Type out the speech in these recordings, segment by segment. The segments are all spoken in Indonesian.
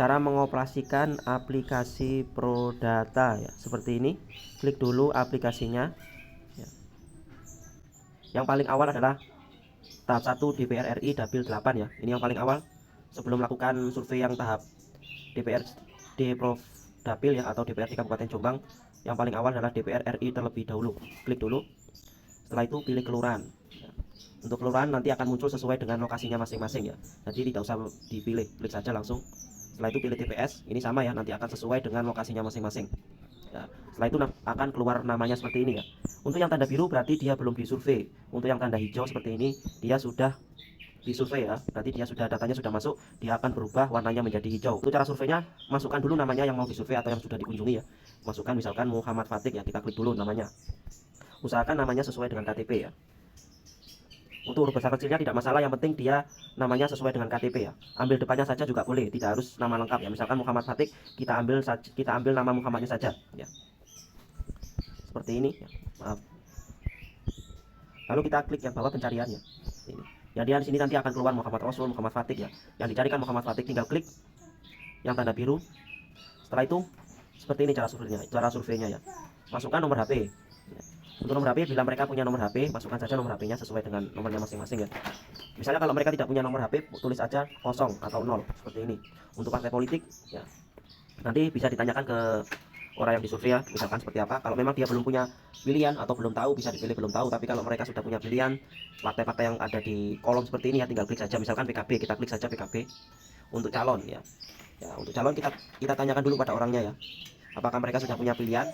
cara mengoperasikan aplikasi Prodata ya, seperti ini. Klik dulu aplikasinya ya. Yang paling awal adalah tahap 1 DPR RI Dapil 8 ya. Ini yang paling awal sebelum melakukan survei yang tahap DPRD Prof Dapil ya, atau DPRD Kabupaten Jombang. Yang paling awal adalah DPR RI terlebih dahulu. Klik dulu. Setelah itu pilih kelurahan ya. Untuk kelurahan nanti akan muncul sesuai dengan lokasinya masing-masing ya, jadi tidak usah dipilih, klik saja langsung. Setelah itu pilih TPS, ini sama ya, nanti akan sesuai dengan lokasinya masing-masing ya. Setelah itu akan keluar namanya seperti ini ya. Untuk yang tanda biru berarti dia belum disurvei. Untuk yang tanda hijau seperti ini dia sudah disurvei ya, berarti dia sudah, datanya sudah masuk, dia akan berubah warnanya menjadi hijau. Untuk cara surveinya, masukkan dulu namanya yang mau disurvei atau yang sudah dikunjungi ya. Masukkan misalkan Muhammad Fatik ya, kita klik dulu namanya. Usahakan namanya sesuai dengan KTP ya. Untuk huruf besar kecilnya tidak masalah, yang penting dia namanya sesuai dengan KTP ya. Ambil depannya saja juga boleh, tidak harus nama lengkap ya. Misalkan Muhammad Fatik, kita ambil nama Muhammadnya saja ya. Seperti ini ya. Maaf. Lalu kita klik yang bawah pencariannya. Ini. Yang dia di sini nanti akan keluar Muhammad Rasul, Muhammad Fatik ya. Yang dicarikan Muhammad Fatik, tinggal klik yang tanda biru. Setelah itu seperti ini cara surveinya ya. Masukkan nomor HP. Ya. Untuk nomor HP, bila mereka punya nomor HP, masukkan saja nomor HP-nya sesuai dengan nomornya masing-masing ya. Misalnya kalau mereka tidak punya nomor HP, tulis aja 0 atau 0 seperti ini. Untuk partai politik ya, nanti bisa ditanyakan ke orang yang disurvei ya, misalkan seperti apa. Kalau memang dia belum punya pilihan atau belum tahu, bisa dipilih belum tahu. Tapi kalau mereka sudah punya pilihan, partai-partai yang ada di kolom seperti ini ya, tinggal klik saja. Misalkan PKB, kita klik saja PKB. Untuk calon ya. Ya, untuk calon kita tanyakan dulu pada orangnya ya, apakah mereka sudah punya pilihan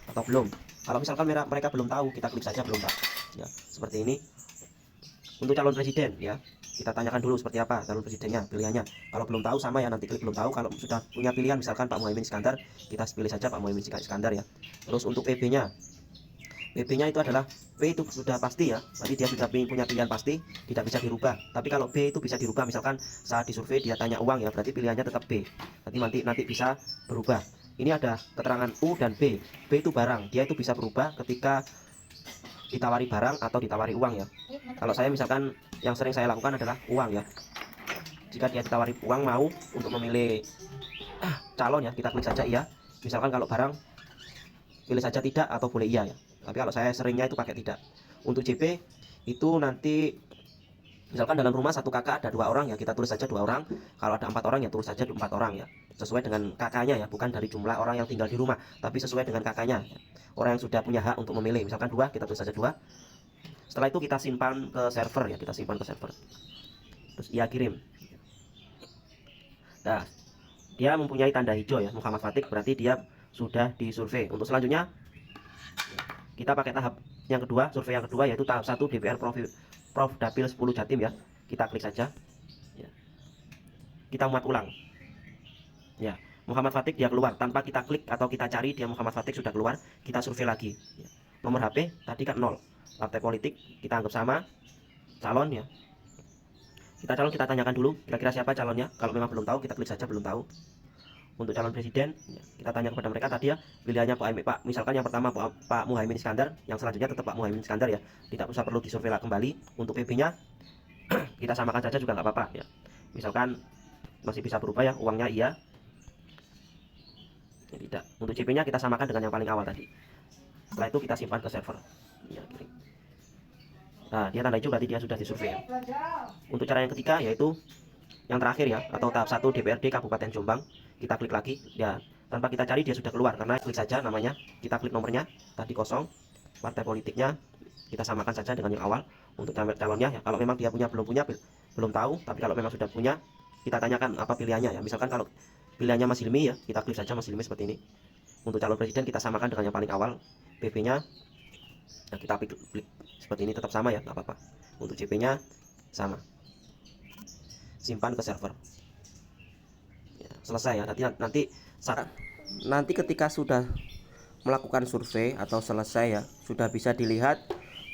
atau belum. Kalau misalkan mereka belum tahu, kita klik saja belum tahu ya, seperti ini. Untuk calon presiden ya, kita tanyakan dulu seperti apa calon presidennya, pilihannya. Kalau belum tahu sama ya, nanti klik belum tahu. Kalau sudah punya pilihan, misalkan Pak Muhaimin Iskandar, kita pilih saja Pak Muhaimin Iskandar ya. Terus untuk PB-nya, PB-nya itu adalah, P itu sudah pasti ya, berarti dia sudah punya pilihan pasti, tidak bisa dirubah. Tapi kalau B itu bisa dirubah, misalkan saat disurvei dia tanya uang ya, berarti pilihannya tetap B. Nanti bisa berubah. Ini ada keterangan U dan B. B itu barang, dia itu bisa berubah ketika ditawari barang atau ditawari uang ya. Kalau saya misalkan yang sering saya lakukan adalah uang ya. Jika dia ditawari uang, mau untuk memilih calon ya, kita klik saja iya. Misalkan kalau barang, pilih saja tidak atau boleh iya ya. Tapi kalau saya seringnya itu pakai tidak. Untuk JP itu nanti misalkan dalam rumah satu kakak ada 2 orang ya, kita tulis saja 2 orang. Kalau ada 4 orang ya tulis saja 4 orang ya, sesuai dengan kakaknya ya, bukan dari jumlah orang yang tinggal di rumah, tapi sesuai dengan kakaknya ya. Orang yang sudah punya hak untuk memilih, misalkan 2, kita tulis saja 2. Setelah itu kita simpan ke server ya, kita simpan ke server. Terus ia kirim. Nah, dia mempunyai tanda hijau ya, Muhammad Fatik, berarti dia sudah disurvei. Untuk selanjutnya kita pakai tahap yang kedua, survei yang kedua, yaitu tahap 1 DPR Prof Dapil 10 Jatim ya. Kita klik saja ya. Kita muat ulang ya, Muhammad Fatik dia keluar tanpa kita klik atau kita cari, dia Muhammad Fatik sudah keluar. Kita survei lagi ya. Nomor HP tadi kan 0, partai politik kita anggap sama, calon ya, kita tanyakan dulu kira-kira siapa calonnya. Kalau memang belum tahu, kita klik saja belum tahu. Untuk calon presiden ya, kita tanya kepada mereka tadi ya, pilihannya Pak, misalkan yang pertama Pak Muhaimin Iskandar, yang selanjutnya tetap Pak Muhaimin Iskandar ya, tidak usah perlu disurvei kembali. Untuk PP nya kita samakan saja juga nggak apa-apa ya, misalkan masih bisa berubah ya, uangnya iya ya, tidak. Untuk CP nya kita samakan dengan yang paling awal tadi. Setelah itu kita simpan ke server ya, kirim. Nah, dia tanda hijau berarti dia sudah disurvei ya. Untuk cara yang ketiga yaitu yang terakhir ya, atau tahap 1 DPRD Kabupaten Jombang, kita klik lagi ya, tanpa kita cari dia sudah keluar, karena klik saja namanya, kita klik nomornya tadi 0, partai politiknya kita samakan saja dengan yang awal. Untuk calonnya ya, kalau memang dia belum tahu, tapi kalau memang sudah punya, kita tanyakan apa pilihannya ya. Misalkan kalau pilihannya Mas Hilmi ya, kita klik saja Mas Hilmi seperti ini. Untuk calon presiden kita samakan dengan yang paling awal, PP nya nah, kita klik seperti ini, tetap sama ya, nggak apa-apa. Untuk CP nya sama, simpan ke server ya, selesai ya. Nanti ketika sudah melakukan survei atau selesai ya, sudah bisa dilihat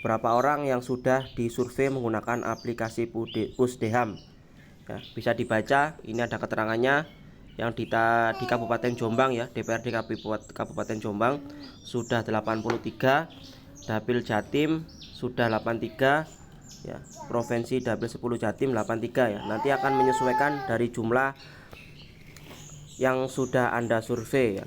berapa orang yang sudah disurvei menggunakan aplikasi Pusdeham ya. Bisa dibaca, ini ada keterangannya yang di Kabupaten Jombang ya, DPRD Kabupaten Jombang sudah 83, Dapil Jatim sudah 83 ya, Provinsi Dapil 10 Jatim 83 ya. Nanti akan menyesuaikan dari jumlah yang sudah Anda survei ya.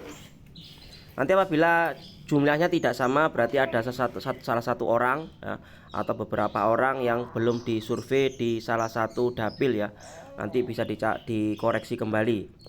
Nanti apabila jumlahnya tidak sama, berarti ada salah satu orang ya, atau beberapa orang yang belum disurvei di salah satu dapil ya. Nanti bisa dikoreksi kembali.